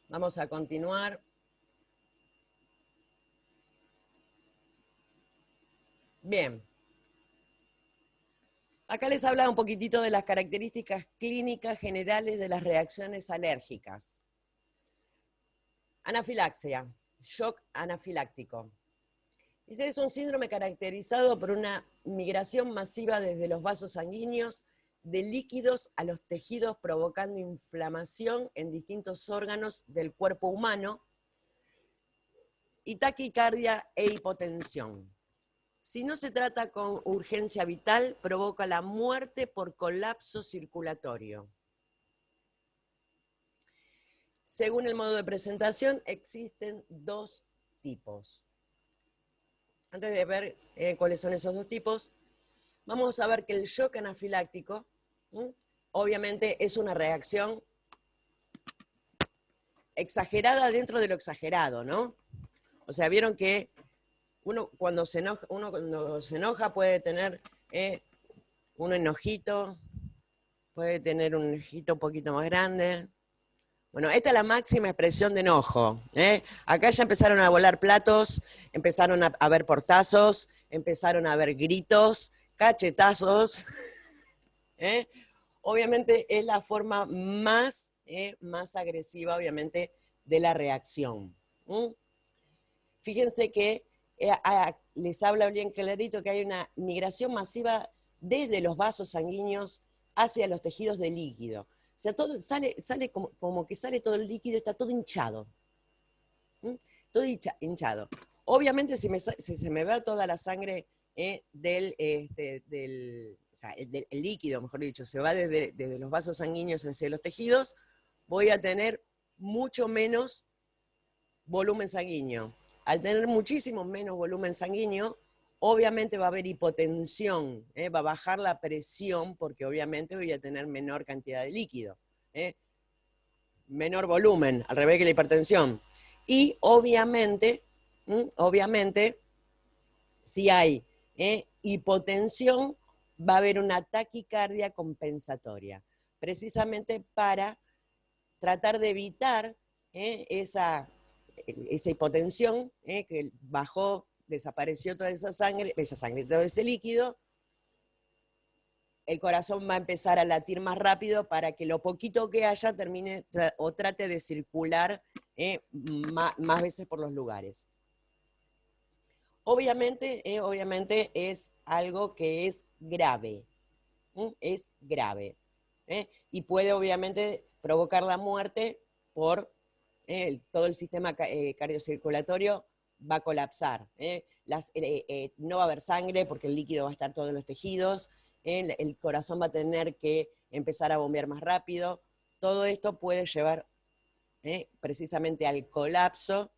Vamos a continuar. Bien. Acá les habla un poquitito de las características clínicas generales de las reacciones alérgicas. Anafilaxia, shock anafiláctico. Ese es un síndrome caracterizado por una migración masiva desde los vasos sanguíneos de líquidos a los tejidos, provocando inflamación en distintos órganos del cuerpo humano y taquicardia e hipotensión. Si no se trata con urgencia vital, provoca la muerte por colapso circulatorio. Según el modo de presentación, existen dos tipos. Antes de ver cuáles son esos dos tipos, vamos a ver que el shock anafiláctico, obviamente, es una reacción exagerada dentro de lo exagerado, ¿no? O sea, vieron que uno cuando se enoja puede tener un enojito, puede tener un enojito un poquito más grande. Bueno, esta es la máxima expresión de enojo. Acá ya empezaron a volar platos, empezaron a haber portazos, empezaron a haber gritos, cachetazos. Obviamente es la forma más agresiva, obviamente, de la reacción. Fíjense que les habla bien clarito que hay una migración masiva desde los vasos sanguíneos hacia los tejidos de líquido. O sea, todo sale como que sale todo el líquido, está todo hinchado. Todo hinchado. Obviamente, si se me va toda la sangre del líquido, mejor dicho, se va desde los vasos sanguíneos hacia los tejidos, voy a tener mucho menos volumen sanguíneo. Al tener muchísimo menos volumen sanguíneo, obviamente va a haber hipotensión, va a bajar la presión porque obviamente voy a tener menor cantidad de líquido, menor volumen, al revés que la hipertensión. Y obviamente, si hay hipotensión, va a haber una taquicardia compensatoria, precisamente para tratar de evitar esa hipotensión, que bajó, desapareció toda esa sangre, todo ese líquido, el corazón va a empezar a latir más rápido para que lo poquito que haya termine o trate de circular más veces por los lugares. Obviamente es algo que es grave, es grave, y puede obviamente provocar la muerte por todo el sistema cardiocirculatorio va a colapsar. No va a haber sangre porque el líquido va a estar todo en los tejidos, el corazón va a tener que empezar a bombear más rápido. Todo esto puede llevar precisamente al colapso,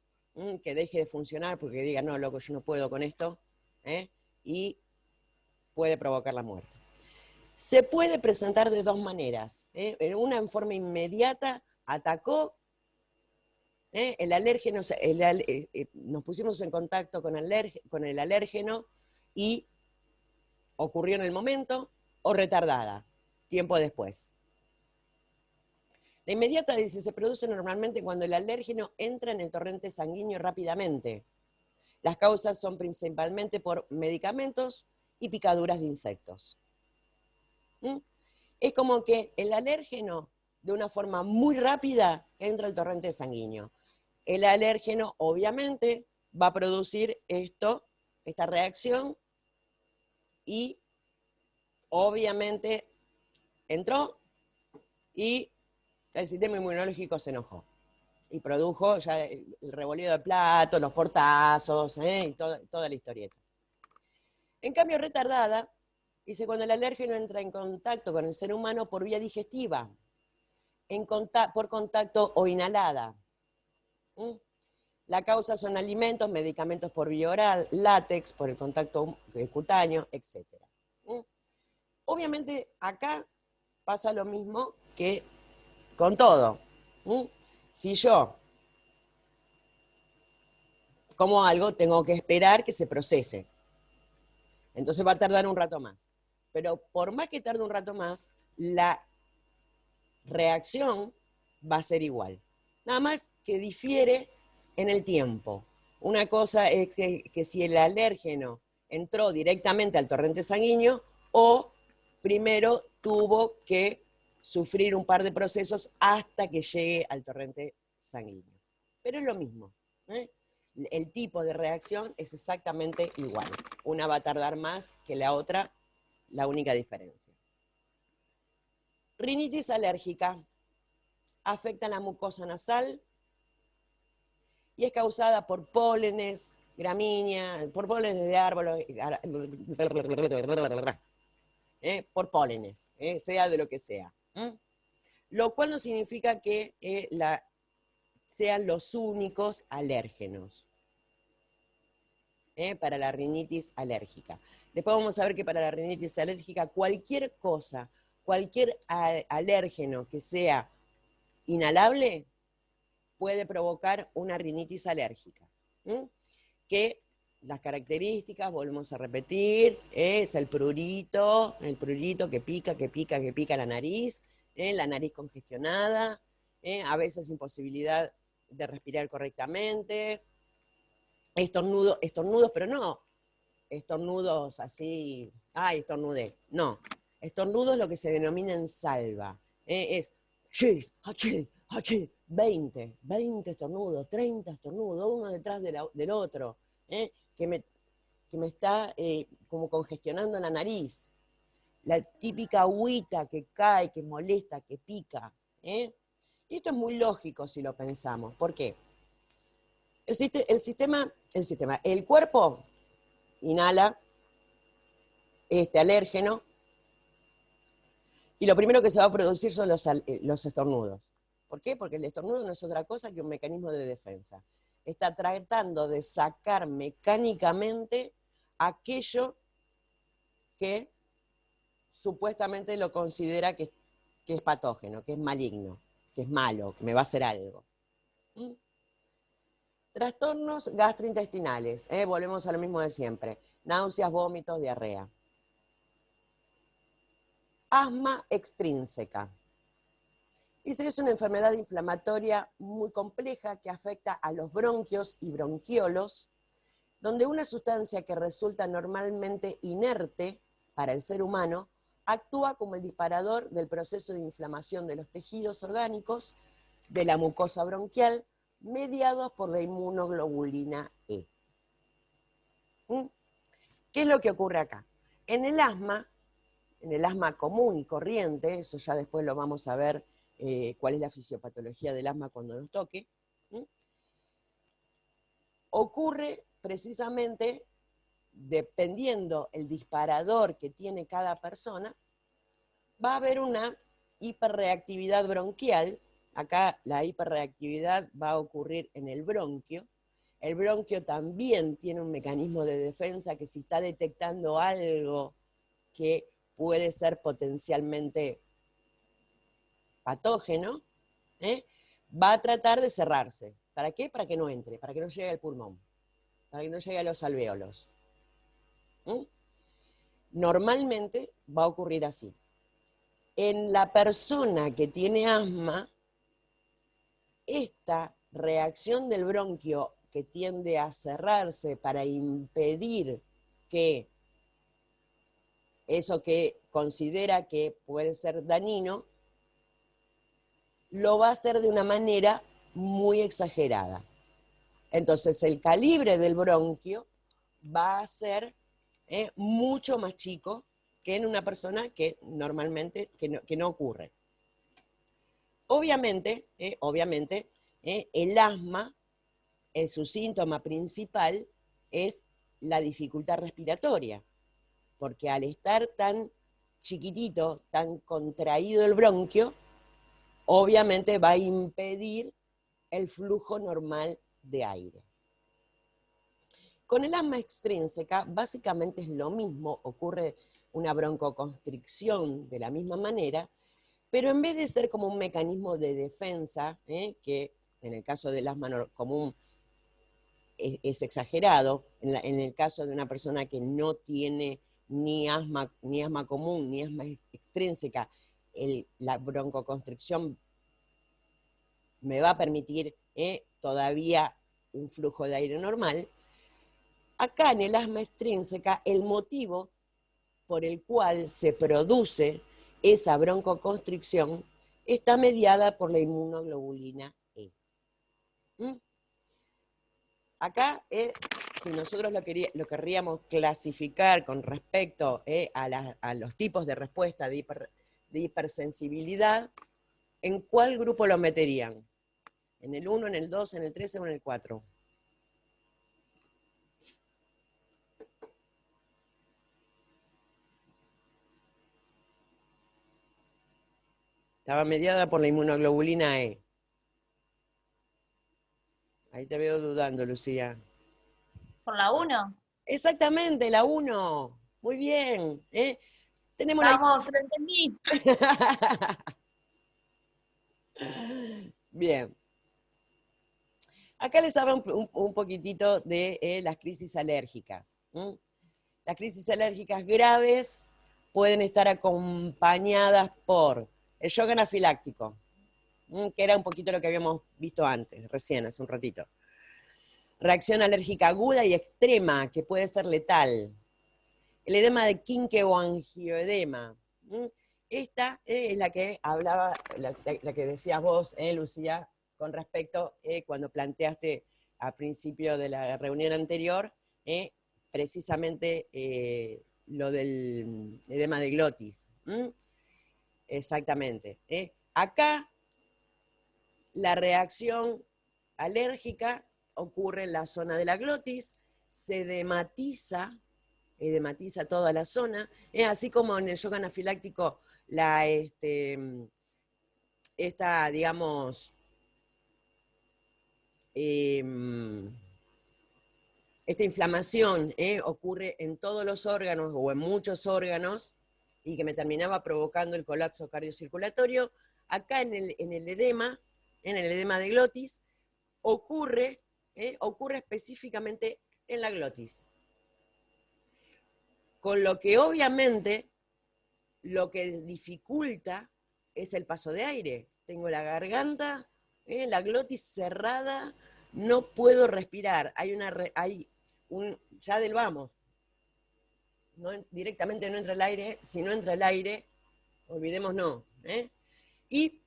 que deje de funcionar porque diga, no, loco, yo no puedo con esto, y puede provocar la muerte. Se puede presentar de dos maneras. Una en forma inmediata, atacó, el alérgeno, nos pusimos en contacto con el alérgeno y ocurrió en el momento, o retardada, tiempo después. La inmediata dice, se produce normalmente cuando el alérgeno entra en el torrente sanguíneo rápidamente. Las causas son principalmente por medicamentos y picaduras de insectos. Es como que el alérgeno, de una forma muy rápida, entra al torrente sanguíneo. El alérgeno, obviamente, va a producir esta reacción, y obviamente entró y el sistema inmunológico se enojó y produjo ya el revoleo de platos, los portazos, y toda la historieta. En cambio, retardada, dice cuando el alérgeno entra en contacto con el ser humano por vía digestiva, por contacto o inhalada. La causa son alimentos, medicamentos por vía oral, látex por el contacto cutáneo, etc. Obviamente acá pasa lo mismo que con todo. Si yo como algo, tengo que esperar que se procese. Entonces va a tardar un rato más. Pero por más que tarde un rato más, la reacción va a ser igual. Nada más que difiere en el tiempo. Una cosa es que si el alérgeno entró directamente al torrente sanguíneo o primero tuvo que sufrir un par de procesos hasta que llegue al torrente sanguíneo. Pero es lo mismo, ¿eh? El tipo de reacción es exactamente igual. Una va a tardar más que la otra, la única diferencia. Rinitis alérgica afecta la mucosa nasal y es causada por pólenes, gramíneas, por pólenes de árboles, por pólenes, sea de lo que sea. Lo cual no significa que sean los únicos alérgenos para la rinitis alérgica. Después vamos a ver que para la rinitis alérgica cualquier cosa, cualquier alérgeno que sea inhalable puede provocar una rinitis alérgica. Que las características, volvemos a repetir, es el prurito que pica, que pica, que pica la nariz congestionada, a veces imposibilidad de respirar correctamente, estornudos, pero no estornudos así, ay, estornudé, no, estornudos lo que se denomina en salva, es chi, hachi, hachi, 20 estornudos, 30 estornudos, uno detrás del otro, que me está como congestionando la nariz, la típica agüita que cae, que molesta, que pica, Y esto es muy lógico si lo pensamos. ¿Por qué? El cuerpo inhala este alérgeno y lo primero que se va a producir son los estornudos. ¿Por qué? Porque el estornudo no es otra cosa que un mecanismo de defensa. Está tratando de sacar mecánicamente aquello que supuestamente lo considera que es patógeno, que es maligno, que es malo, que me va a hacer algo. Trastornos gastrointestinales, volvemos a lo mismo de siempre. Náuseas, vómitos, diarrea. Asma extrínseca. Dice que es una enfermedad inflamatoria muy compleja que afecta a los bronquios y bronquiolos, donde una sustancia que resulta normalmente inerte para el ser humano actúa como el disparador del proceso de inflamación de los tejidos orgánicos de la mucosa bronquial, mediados por la inmunoglobulina E. ¿Qué es lo que ocurre acá? En el asma común y corriente, eso ya después lo vamos a ver cuál es la fisiopatología del asma cuando nos toque, ocurre precisamente, dependiendo el disparador que tiene cada persona, va a haber una hiperreactividad bronquial. Acá la hiperreactividad va a ocurrir en el bronquio. El bronquio también tiene un mecanismo de defensa que si está detectando algo que puede ser potencialmente patógeno, va a tratar de cerrarse. ¿Para qué? Para que no entre, para que no llegue al pulmón, para que no llegue a los alvéolos. Normalmente va a ocurrir así. En la persona que tiene asma, esta reacción del bronquio que tiende a cerrarse para impedir que eso que considera que puede ser dañino, lo va a hacer de una manera muy exagerada. Entonces el calibre del bronquio va a ser mucho más chico que en una persona que normalmente que no ocurre. Obviamente, el asma, su síntoma principal es la dificultad respiratoria, porque al estar tan chiquitito, tan contraído el bronquio, obviamente va a impedir el flujo normal de aire. Con el asma extrínseca básicamente es lo mismo, ocurre una broncoconstricción de la misma manera, pero en vez de ser como un mecanismo de defensa, que en el caso del asma común es exagerado, en el caso de una persona que no tiene ni asma común ni asma extrínseca, la broncoconstricción me va a permitir todavía un flujo de aire normal. Acá en el asma extrínseca, el motivo por el cual se produce esa broncoconstricción está mediada por la inmunoglobulina E. ¿Mm? Acá, si nosotros lo querríamos clasificar con respecto a los tipos de respuesta de hipersensibilidad, ¿en cuál grupo lo meterían? ¿En el 1, en el 2, en el 13 o en el 4? Estaba mediada por la inmunoglobulina E. Ahí te veo dudando, Lucía. ¿Por la 1? Exactamente, la 1. Muy bien. Tenemos la... Vamos, lo entendí. Bien. Acá les hablo un poquitito de las crisis alérgicas. Las crisis alérgicas graves pueden estar acompañadas por el shock anafiláctico, que era un poquito lo que habíamos visto antes, recién, hace un ratito. Reacción alérgica aguda y extrema, que puede ser letal. El edema de Quinque o angioedema. Esta es la que hablaba, la que decías vos, Lucía, con respecto cuando planteaste a principio de la reunión anterior, precisamente lo del edema de glotis. Exactamente. Acá la reacción alérgica ocurre en la zona de la glotis, se edematiza toda la zona, así como en el shock anafiláctico esta, digamos, esta inflamación ocurre en todos los órganos o en muchos órganos y que me terminaba provocando el colapso cardiocirculatorio. Acá en el edema de glotis, ocurre específicamente en la glotis. Con lo que obviamente lo que dificulta es el paso de aire. Tengo la garganta, la glotis cerrada, no puedo respirar. Ya del vamos. No, directamente no entra el aire. Si no entra el aire, olvidémonos. Y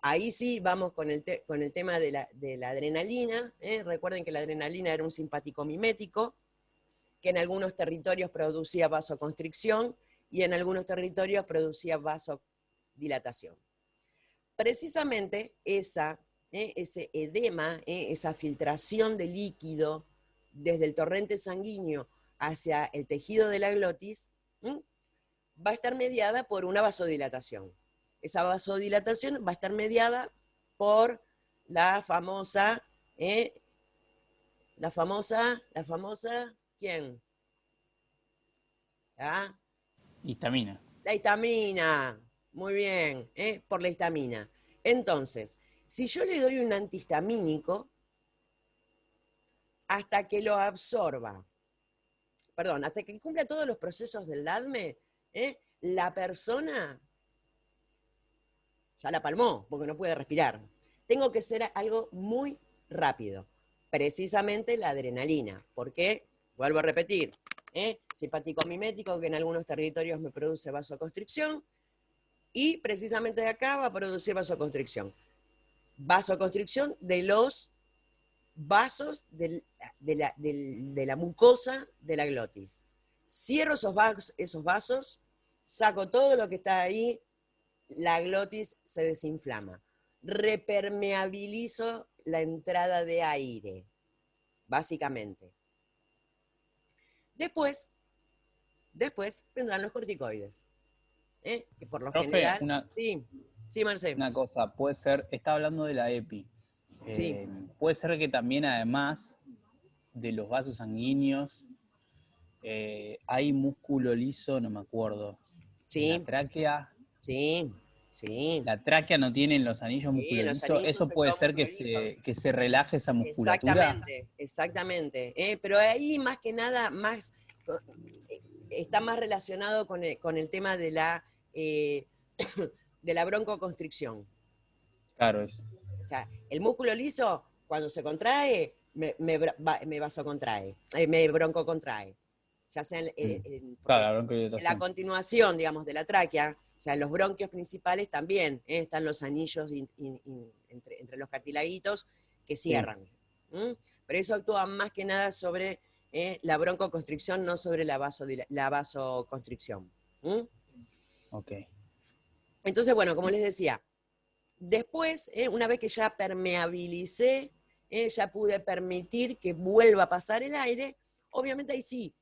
ahí sí vamos con el tema de la adrenalina. Recuerden que la adrenalina era un simpático mimético, que en algunos territorios producía vasoconstricción y en algunos territorios producía vasodilatación. Precisamente ese edema, esa filtración de líquido desde el torrente sanguíneo hacia el tejido de la glotis, va a estar mediada por una vasodilatación. Esa vasodilatación va a estar mediada por la famosa, ¿quién? ¿Ah? Histamina. La histamina, muy bien, por la histamina. Entonces, si yo le doy un antihistamínico, hasta que lo absorba, hasta que cumpla todos los procesos del ADME, la persona ya la palmó, porque no puede respirar. Tengo que ser algo muy rápido, precisamente la adrenalina. ¿Por qué? Vuelvo a repetir, simpático mimético, que en algunos territorios me produce vasoconstricción, y precisamente de acá va a producir vasoconstricción. Vasoconstricción de los vasos de la mucosa de la glotis. Cierro esos vasos, saco todo lo que está ahí, la glotis se desinflama. Repermeabilizo la entrada de aire, básicamente. Después vendrán los corticoides. Que por lo Profe, general... Sí, Marcelo. una cosa, puede ser, está hablando de la EPI. Sí. Puede ser que también además de los vasos sanguíneos hay músculo liso, no me acuerdo. Sí. En la tráquea. Sí, sí. La tráquea no tiene los anillos musculolisos. ¿Eso puede ser que se relaje esa musculatura? Exactamente. Pero ahí más que nada, está más relacionado con el tema de la broncoconstricción. Claro, es. sea, el músculo liso, cuando se contrae, me vasocontrae, me broncocontrae. Ya sea Claro, la en la broncoilitación. continuación, digamos, de la tráquea, o sea, en los bronquios principales también están los anillos entre los cartilaguitos que cierran. Pero eso actúa más que nada sobre la broncoconstricción, no sobre la vasoconstricción. Ok. Entonces, bueno, como les decía, después, una vez que ya permeabilicé, ya pude permitir que vuelva a pasar el aire, obviamente ahí sí,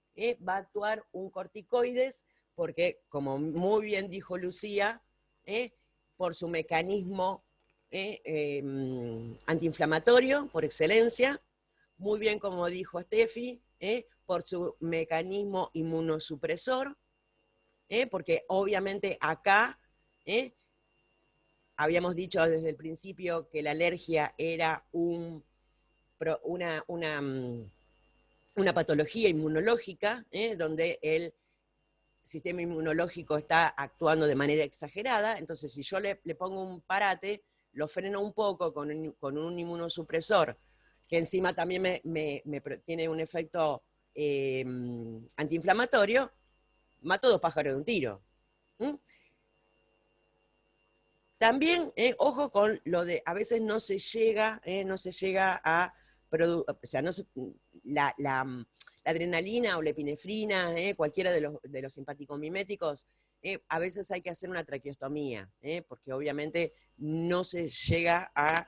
va a actuar un corticoides, porque como muy bien dijo Lucía, por su mecanismo antiinflamatorio, por excelencia, muy bien como dijo Steffi, por su mecanismo inmunosupresor, porque obviamente acá habíamos dicho desde el principio que la alergia era una patología inmunológica, donde el sistema inmunológico está actuando de manera exagerada. Entonces, si yo le pongo un parate, lo freno un poco con un inmunosupresor, que encima también tiene un efecto antiinflamatorio, mato dos pájaros de un tiro. También, ojo con lo de, a veces no se llega a, o sea, la adrenalina o la epinefrina, cualquiera de los simpaticomiméticos, a veces hay que hacer una traqueostomía, porque obviamente no se llega a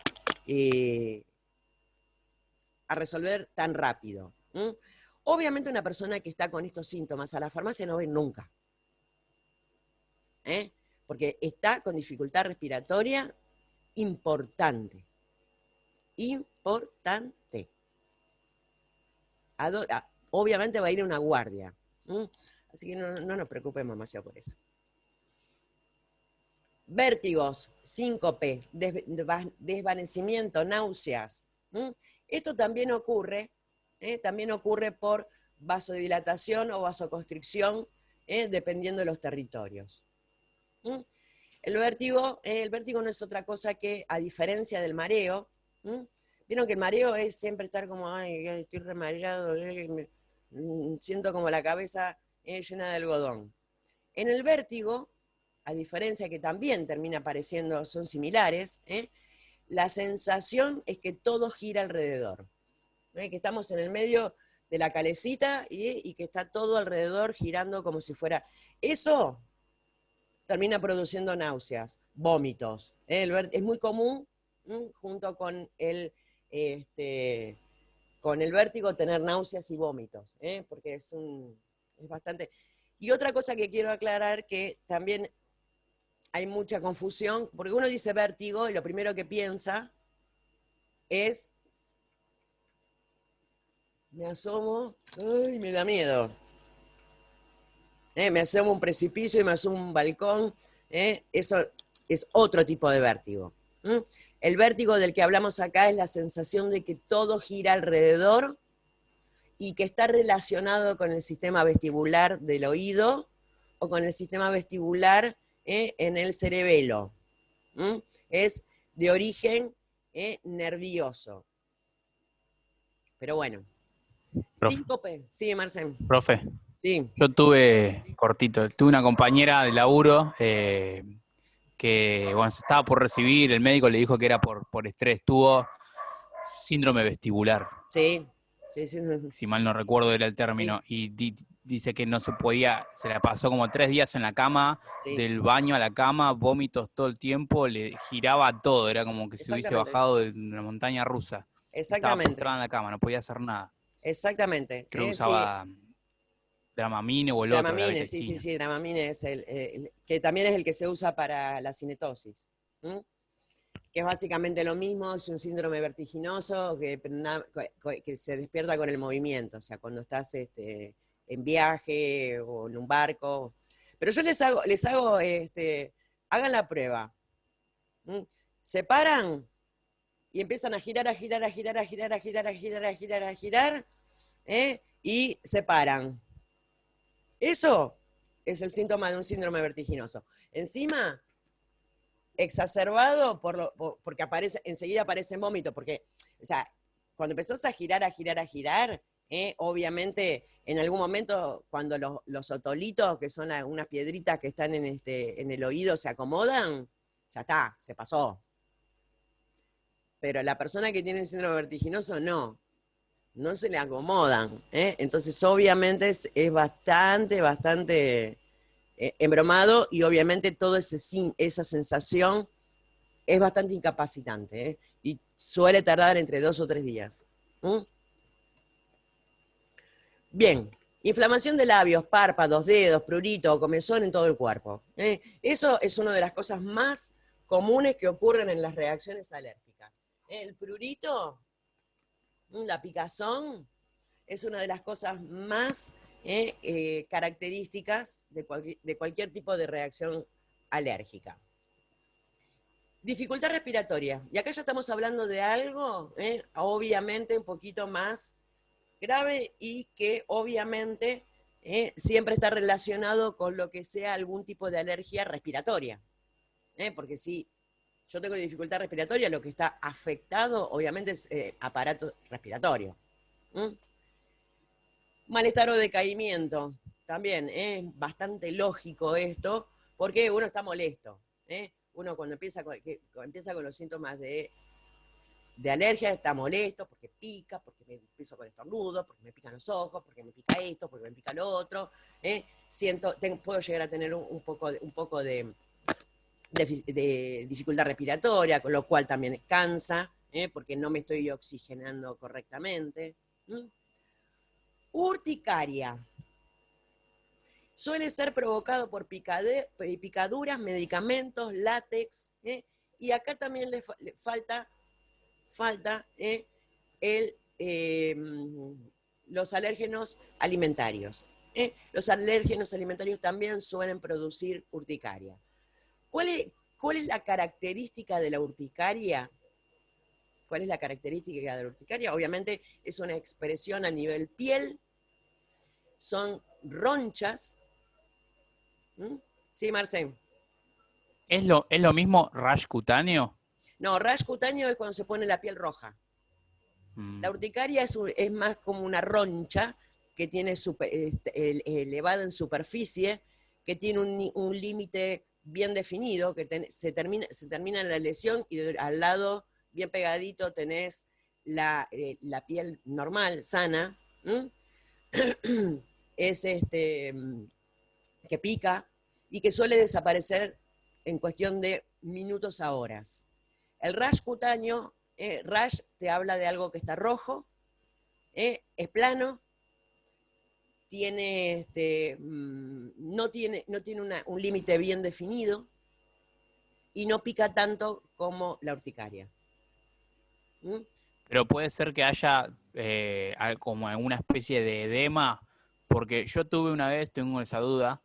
resolver tan rápido. Obviamente una persona que está con estos síntomas a la farmacia no va nunca. Porque está con dificultad respiratoria importante. Importante. Obviamente va a ir a una guardia. Así que no nos preocupemos demasiado por eso. Vértigos, síncope, desvanecimiento, náuseas. Esto también ocurre por vasodilatación o vasoconstricción, dependiendo de los territorios. El vértigo no es otra cosa que, a diferencia del mareo, vieron que el mareo es siempre estar como, ay, estoy remareado, siento como la cabeza llena de algodón. En el vértigo, a diferencia que también termina apareciendo, son similares, la sensación es que todo gira alrededor, que estamos en el medio de la calecita y que está todo alrededor girando como si fuera... Eso termina produciendo náuseas, vómitos. Es muy común, junto con el vértigo, tener náuseas y vómitos, porque es bastante... Y otra cosa que quiero aclarar, que también hay mucha confusión, porque uno dice vértigo y lo primero que piensa es, me asomo, ay, me da miedo. Me asomo a un precipicio y me asomo a un balcón, eso es otro tipo de vértigo. El vértigo del que hablamos acá es la sensación de que todo gira alrededor y que está relacionado con el sistema vestibular del oído o con el sistema vestibular en el cerebelo. Es de origen nervioso. Pero bueno. Profe. Síncope. Sí, Marcén. Profe, Sí. yo tuve una compañera de laburo que, bueno, se estaba por recibir, el médico le dijo que era por estrés, tuvo síndrome vestibular, Sí. si mal no recuerdo era el término, y dice que no se podía, se la pasó como 3 días en la cama, del baño a la cama, vómitos todo el tiempo, le giraba todo, era como que se hubiese bajado de una montaña rusa. Estaba postrada en la cama, no podía hacer nada. Exactamente. Creo que usaba Dramamine o el otro, la Dramamine, sí, Dramamine es que también es el que se usa para la cinetosis. Que es básicamente lo mismo, es un síndrome vertiginoso que se despierta con el movimiento, o sea, cuando estás en viaje o en un barco. Pero yo les hago hagan la prueba. Se paran y empiezan a girar, y se paran. Eso es el síntoma de un síndrome vertiginoso. Encima, exacerbado porque enseguida aparece vómito, porque, o sea, cuando empezás a girar, obviamente en algún momento cuando los otolitos, que son unas piedritas que están en el oído, se acomodan, ya está, se pasó. Pero la persona que tiene el síndrome vertiginoso no se le acomodan. Entonces obviamente es bastante embromado, y obviamente toda esa sensación es bastante incapacitante, y suele tardar entre 2 o 3 días. Bien, inflamación de labios, párpados, dedos, prurito o comezón en todo el cuerpo. Eso es una de las cosas más comunes que ocurren en las reacciones alérgicas. El prurito, la picazón, es una de las cosas más características de cualquier tipo de reacción alérgica. Dificultad respiratoria. Y acá ya estamos hablando de algo, obviamente un poquito más grave, y que obviamente siempre está relacionado con lo que sea algún tipo de alergia respiratoria. Porque si yo tengo dificultad respiratoria, lo que está afectado obviamente es aparato respiratorio. Malestar o decaimiento. También es bastante lógico esto, porque uno está molesto. Uno cuando empieza con los síntomas de alergia está molesto, porque pica, porque me empiezo con estornudos, porque me pican los ojos, porque me pica esto, porque me pica lo otro. Puedo llegar a tener un poco de dificultad respiratoria, con lo cual también cansa, porque no me estoy oxigenando correctamente. Urticaria. Suele ser provocado por picaduras, medicamentos, látex, y acá también le falta los alérgenos alimentarios. Los alérgenos alimentarios también suelen producir urticaria. ¿Cuál es la característica de la urticaria? ¿Cuál es la característica de la urticaria? Obviamente es una expresión a nivel piel, son ronchas. Sí, Marcén. ¿Es lo mismo rash cutáneo? No, rash cutáneo es cuando se pone la piel roja. La urticaria es más como una roncha que tiene elevada en superficie, que tiene un límite bien definido, que se termina en la lesión, y al lado, bien pegadito, tenés la piel normal, sana. Es que pica y que suele desaparecer en cuestión de minutos a horas. El rash cutáneo, rash te habla de algo que está rojo, es plano, no tiene un límite bien definido y no pica tanto como la urticaria. Pero puede ser que haya como alguna especie de edema, porque yo tuve una vez, tengo esa duda,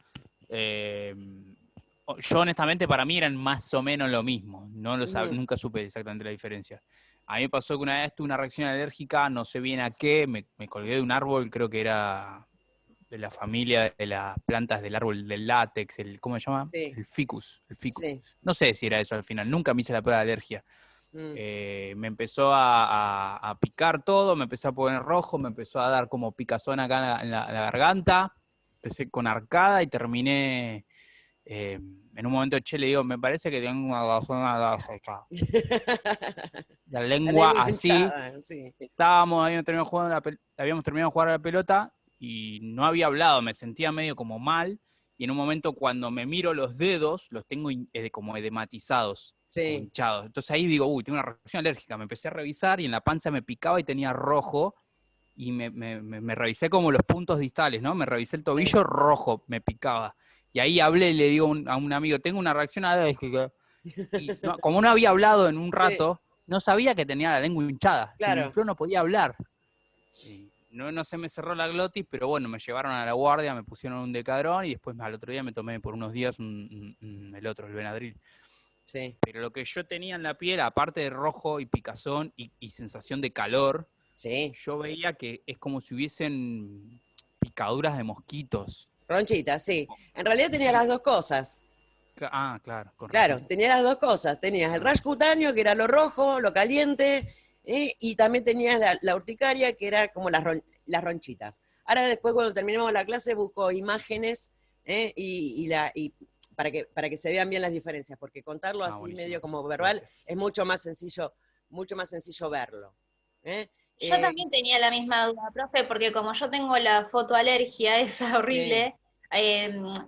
yo honestamente para mí eran más o menos lo mismo, nunca supe exactamente la diferencia. A mí me pasó que una vez tuve una reacción alérgica, no sé bien a qué, me colgué de un árbol, creo que era de la familia de las plantas del árbol del látex, ¿cómo se llama? Sí. El ficus. Sí. No sé si era eso al final, nunca me hice la prueba de alergia. Me empezó a picar todo, me empezó a poner rojo, me empezó a dar como picazón acá en la garganta, empecé con arcada y terminé, en un momento le digo, me parece que tengo una zona la lengua así, hinchada, sí. habíamos terminado de jugar a la pelota y no había hablado, me sentía medio como mal, y en un momento cuando me miro los dedos, los tengo como edematizados, sí, hinchados. Entonces ahí digo, tengo una reacción alérgica. Me empecé a revisar y en la panza me picaba y tenía rojo, y me revisé como los puntos distales, ¿no? Me revisé el tobillo, rojo, me picaba. Y ahí hablé y le digo a un amigo, tengo una reacción alérgica. Y como no había hablado en un rato, no sabía que tenía la lengua hinchada. Claro. Yo no podía hablar. No se me cerró la glotis, pero bueno, me llevaron a la guardia, me pusieron un Decadrón y después al otro día me tomé por unos días el Benadryl. Sí. Pero lo que yo tenía en la piel, aparte de rojo y picazón y sensación de calor, sí, yo veía que es como si hubiesen picaduras de mosquitos. Ronchitas, sí. En realidad tenía las dos cosas. Claro, con Claro, razón. tenías las dos cosas. Tenías el rash cutáneo, que era lo rojo, lo caliente, y también tenías la urticaria, que era como las ronchitas. Ahora después, cuando terminemos la clase, busco imágenes y para que se vean bien las diferencias, porque contarlo así Buenísimo. medio como verbal Gracias. es mucho más sencillo verlo. Yo también tenía la misma duda, profe, porque como yo tengo la fotoalergia esa horrible,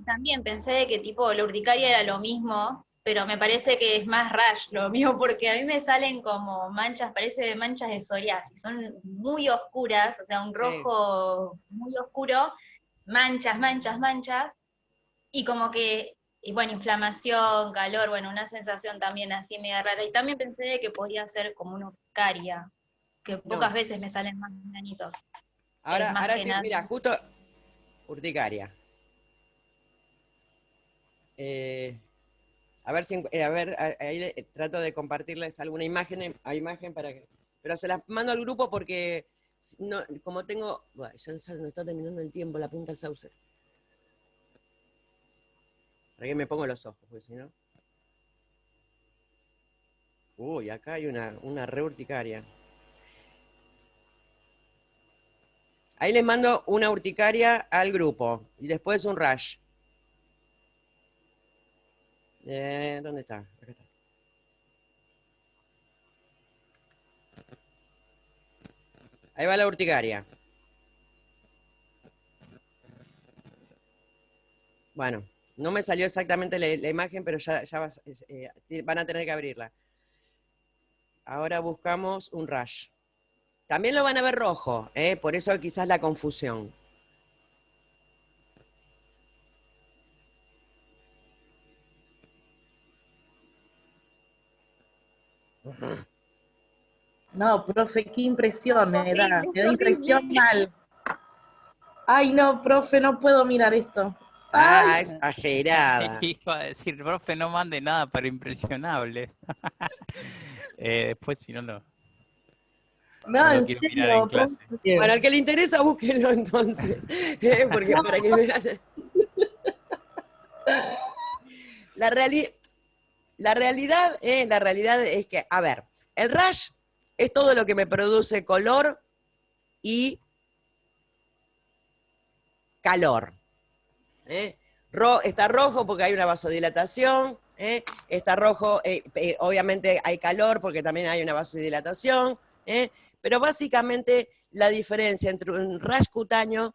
también pensé de que tipo la urticaria era lo mismo, pero me parece que es más rash lo mío, porque a mí me salen como manchas, parece manchas de psoriasis, son muy oscuras, o sea, un rojo muy oscuro, manchas, manchas, manchas, y como que, y bueno, inflamación, calor, bueno, una sensación también así media rara, y también pensé de que podía ser como una urticaria que No. pocas veces me salen más granitos. Es Ahora más que nada. mira, justo urticaria. A ver si, ahí trato de compartirles alguna imagen para que, pero se las mando al grupo porque no, como tengo, bueno, ya se me está terminando el tiempo, la punta del sauce. ¿Para qué me pongo los ojos? Porque si no. Uy, acá hay una re urticaria. Ahí les mando una urticaria al grupo y después un rash. ¿Dónde está? Acá está. Ahí va la urticaria. Bueno, no me salió exactamente la imagen, pero ya van a tener que abrirla. Ahora buscamos un rash. También lo van a ver rojo, por eso quizás la confusión. No, profe, qué impresión me da. Horrible, Me es da impresión horrible. mal. Ay, no, profe, no puedo mirar esto. Ah, Ay, exagerada. Iba a decir, profe, no mande nada para impresionables. Después, si no, no no, lo en quiero mirar en serio, clase. Bueno, al que le interesa, búsquenlo entonces. Porque para que vean. La, la realidad es que, a ver, el rash es todo lo que me produce color y calor. Está rojo porque hay una vasodilatación, está rojo, obviamente hay calor porque también hay una vasodilatación, pero básicamente la diferencia entre un rash cutáneo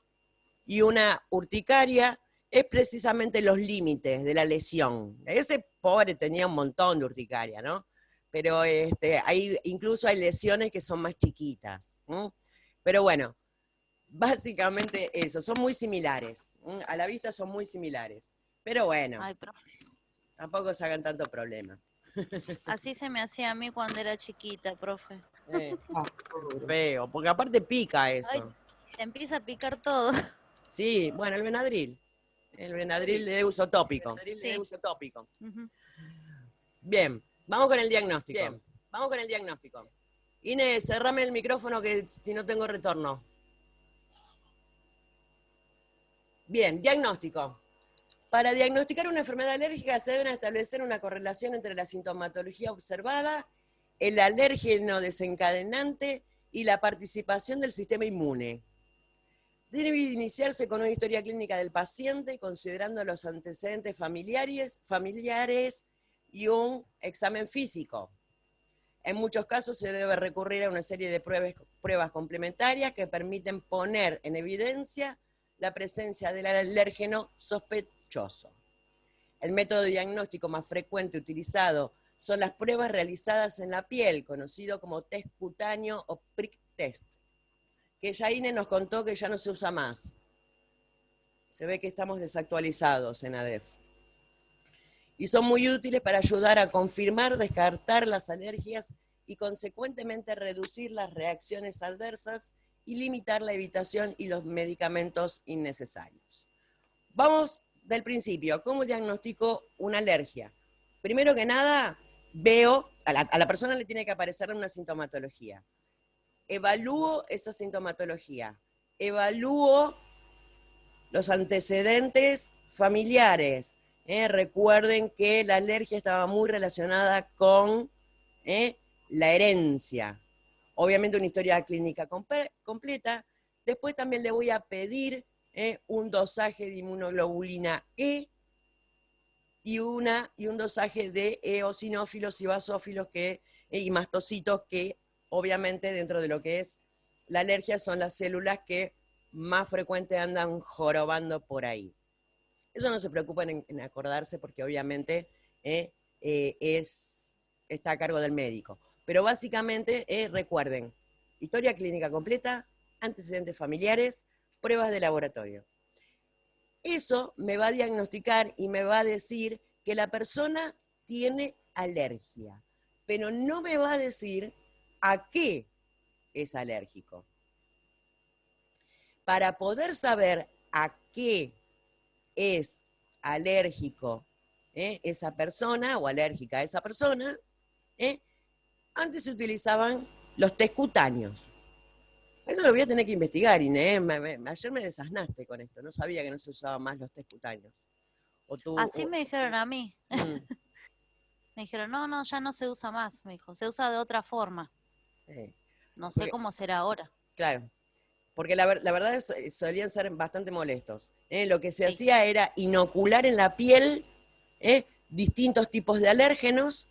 y una urticaria es precisamente los límites de la lesión. Ese pobre tenía un montón de urticaria, ¿no? Pero incluso hay lesiones que son más chiquitas. Pero bueno, básicamente eso, son muy similares. A la vista son muy similares. Pero bueno, Ay, profe, tampoco se hagan tanto problema. así se me hacía a mí cuando era chiquita, profe. Feo, porque aparte pica Ay, eso. te empieza a picar todo. Sí, bueno, el Benadryl. El Benadryl de uso tópico. Sí. Bien, vamos con el diagnóstico. Inés, cerrame el micrófono que si no tengo retorno. Bien, diagnóstico. Para diagnosticar una enfermedad alérgica se deben establecer una correlación entre la sintomatología observada, el alérgeno desencadenante y la participación del sistema inmune. Debe iniciarse con una historia clínica del paciente, considerando los antecedentes familiares y un examen físico. En muchos casos se debe recurrir a una serie de pruebas complementarias que permiten poner en evidencia la presencia del alérgeno sospechoso. El método diagnóstico más frecuente utilizado son las pruebas realizadas en la piel, conocido como test cutáneo o prick test, que Yaine nos contó que ya no se usa más. Se ve que estamos desactualizados en ADEF. Y son muy útiles para ayudar a confirmar, descartar las alergias y consecuentemente reducir las reacciones adversas y limitar la evitación y los medicamentos innecesarios. Vamos del principio. ¿Cómo diagnostico una alergia? Primero que nada, veo, a la persona le tiene que aparecer una sintomatología. Evalúo esa sintomatología. Evalúo los antecedentes familiares. Recuerden que la alergia estaba muy relacionada con la herencia. Obviamente una historia clínica completa. Después también le voy a pedir un dosaje de inmunoglobulina E y un dosaje de eosinófilos y basófilos y mastocitos, que obviamente dentro de lo que es la alergia son las células que más frecuente andan jorobando por ahí. Eso no se preocupen en acordarse, porque obviamente está a cargo del médico. Pero básicamente recuerden, historia clínica completa, antecedentes familiares, pruebas de laboratorio. Eso me va a diagnosticar y me va a decir que la persona tiene alergia, pero no me va a decir a qué es alérgico. Para poder saber a qué es alérgico esa persona o alérgica a esa persona, antes se utilizaban los test cutáneos. Eso lo voy a tener que investigar, Inés. Ayer me desasnaste con esto. No sabía que no se usaban más los test cutáneos. Así me dijeron a mí. Me dijeron, no, ya no se usa más, me dijo. Se usa de otra forma. No sé cómo será ahora. Claro, porque la verdad solían ser bastante molestos. Lo que se hacía era inocular en la piel distintos tipos de alérgenos,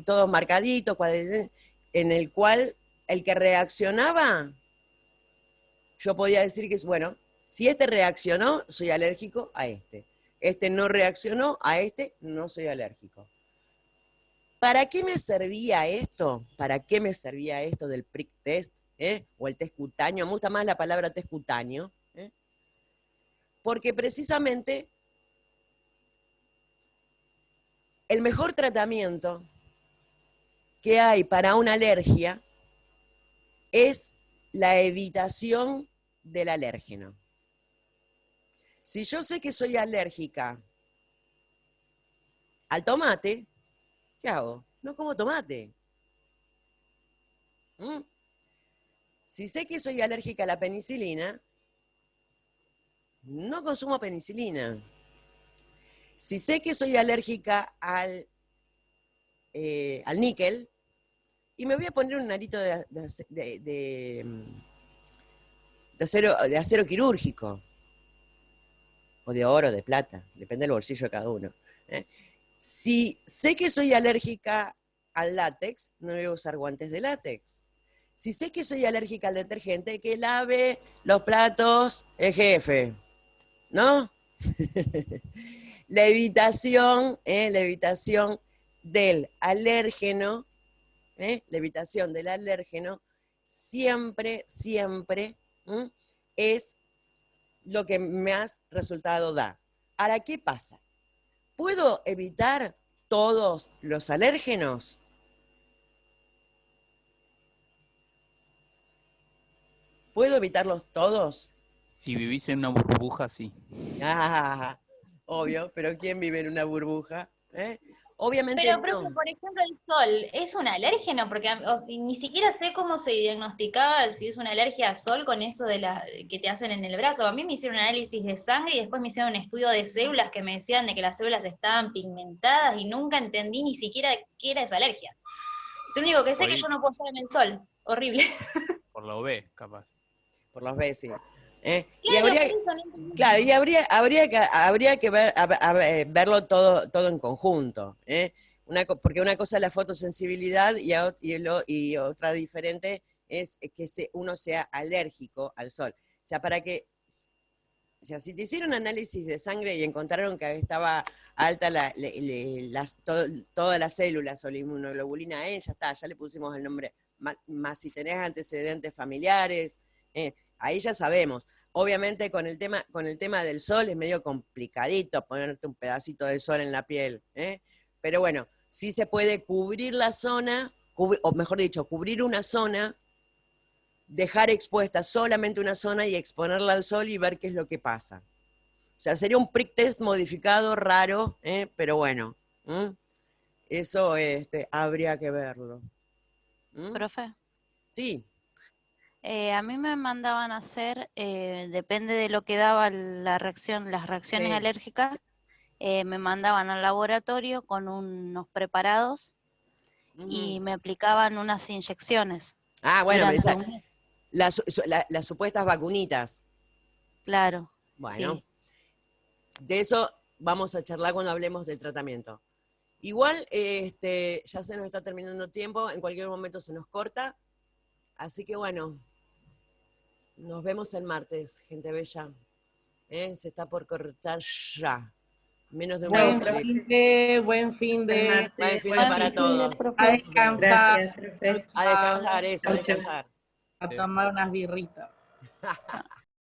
todos marcaditos, en el cual el que reaccionaba, yo podía decir que, bueno, si este reaccionó, soy alérgico a este. Este no reaccionó, a este no soy alérgico. ¿Para qué me servía esto? ¿Para qué me servía esto del prick test? O el test cutáneo. Me gusta más la palabra test cutáneo. Porque precisamente el mejor tratamiento que hay para una alergia es la evitación del alérgeno. Si yo sé que soy alérgica al tomate, ¿qué hago? No como tomate. Si sé que soy alérgica a la penicilina, no consumo penicilina. Si sé que soy alérgica al níquel, y me voy a poner un arito de acero quirúrgico, o de oro, de plata, depende del bolsillo de cada uno. Si sé que soy alérgica al látex, no voy a usar guantes de látex. Si sé que soy alérgica al detergente, que lave los platos el jefe, ¿no? La evitación del alérgeno, siempre es lo que más resultado da. Ahora, ¿qué pasa? ¿Puedo evitar todos los alérgenos? ¿Puedo evitarlos todos? Si vivís en una burbuja, sí. Obvio, pero ¿quién vive en una burbuja? Obviamente Pero, no. profe, por ejemplo, el sol, ¿es un alérgeno? Porque ni siquiera sé cómo se diagnosticaba si es una alergia al sol con eso de que te hacen en el brazo. A mí me hicieron un análisis de sangre y después me hicieron un estudio de células que me decían de que las células estaban pigmentadas y nunca entendí ni siquiera qué era esa alergia. Es lo único que sé, que yo no puedo estar en el sol. Horrible. Por la UV, capaz. Por los B, sí. Claro, Y habría que verlo todo en conjunto. Porque una cosa es la fotosensibilidad y otra diferente es que uno sea alérgico al sol. O sea, si te hicieron análisis de sangre y encontraron que estaba alta todas las células o la inmunoglobulina E, ya está, ya le pusimos el nombre. Más si tenés antecedentes familiares, ahí ya sabemos. Obviamente con el tema del sol es medio complicadito ponerte un pedacito de sol en la piel, pero bueno, sí se puede cubrir la zona, o mejor dicho, cubrir una zona, dejar expuesta solamente una zona y exponerla al sol y ver qué es lo que pasa. O sea, sería un prick test modificado, raro, pero bueno, eso habría que verlo. Profe. Sí. A mí me mandaban a hacer, depende de lo que daba las reacciones Sí. alérgicas, me mandaban al laboratorio con unos preparados y me aplicaban unas inyecciones. Ah, bueno, las supuestas vacunitas. Claro. Bueno, sí. De eso vamos a charlar cuando hablemos del tratamiento. Igual, ya se nos está terminando el tiempo, en cualquier momento se nos corta, así que bueno, nos vemos el martes, gente bella. Se está por cortar ya. Menos de un buen fin de buen fin de para todos. A descansar. Gracias, profe. A descansar, eso, a descansar. A tomar unas birritas.